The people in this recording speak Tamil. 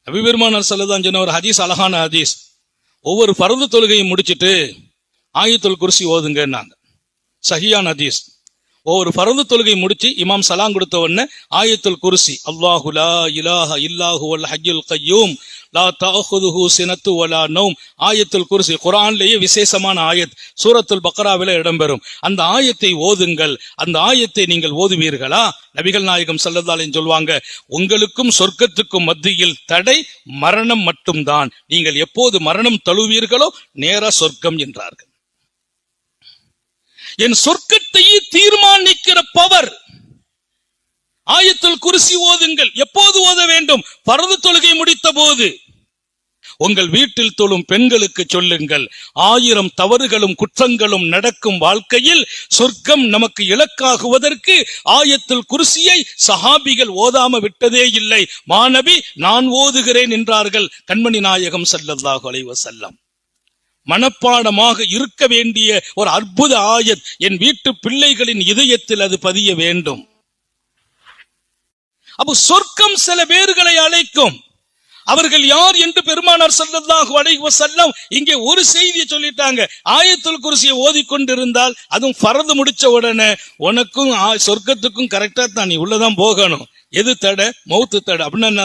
நபி பெருமானார் ஸல்லல்லாஹு அலைஹி வஸல்லம் ஒரு ஹதீஸ், அழகான ஹதீஸ். ஒவ்வொரு ஃபர்து தொழுகையும் முடிச்சிட்டு ஆயத்துல் குர்சி ஓதுங்கன்னாங்க. சஹீஹான ஹதீஸ். ஒவ்வொரு ஃபர்து தொழுகை முடிச்சு இமாம் சலாம் கொடுத்த உடனே ஆயத்துல் குர்சி, அல்லாஹு லா இலாஹ இல்லாஹு வல் ஹய்யுல் கய்யூம் லா தஅஹுதுஹு சினத்து வலா நௌம். ஆயத்துல் குர்சி குர்ஆன்லயே விசேஷமான ஆயத், சூரத்துல் பக்ராவில இடம்பெறும். அந்த ஆயத்தை ஓதுங்கள். அந்த ஆயத்தை நீங்கள் ஓதுவீர்களா? நபிகள் நாயகம் ஸல்லல்லாஹு அலைஹி சொல்வாங்க, உங்களுக்கும் சொர்க்கத்துக்கும் மத்தியில் தடை மரணம் மட்டும்தான். நீங்கள் எப்போது மரணம் தழுவீர்களோ நேரா சொர்க்கம் என்றார்கள். என் சொர்க்கத்தையே தீர்மானிக்கிற பவர். ஆயத்துல் குர்சி ஓதுங்கள். எப்போது ஓத வேண்டும்? பரது தொழுகை முடித்த போது. உங்கள் வீட்டில் தொழும் பெண்களுக்கு சொல்லுங்கள், 1000 தவறுகளும் குற்றங்களும் நடக்கும் வாழ்க்கையில் சொர்க்கம் நமக்கு இலக்காகுவதற்கு ஆயத்துல் குர்சியை சஹாபிகள் ஓதாம விட்டதே இல்லை. மாநபி நான் ஓதுகிறேன் என்றார்கள் கண்மணி நாயகம் ஸல்லல்லாஹு அலைஹி வஸல்லம். மனப்பாடமாக இருக்க வேண்டிய ஒரு அற்புத ஆயத். என் வீட்டு பிள்ளைகளின் இதயத்தில் அது பதிய வேண்டும். அப்போ சொர்க்கம் சில பேர்களை அழைக்கும். அவர்கள் யார் என்று பெருமானார் ஸல்லல்லாஹு அலைஹி வஸல்லம் இங்கே ஒரு செய்தியை சொல்லிட்டாங்க. ஆயத்துல் குர்சியை ஓதிக்கொண்டிருந்தால், அதுவும் ஃபர்து முடிச்ச உடனே, உனக்கும் சொர்க்கத்துக்கும் கரெக்டா தான் நீ உள்ளதான் போகணும். எது தடை? மௌத்து தடை. அப்படின்னா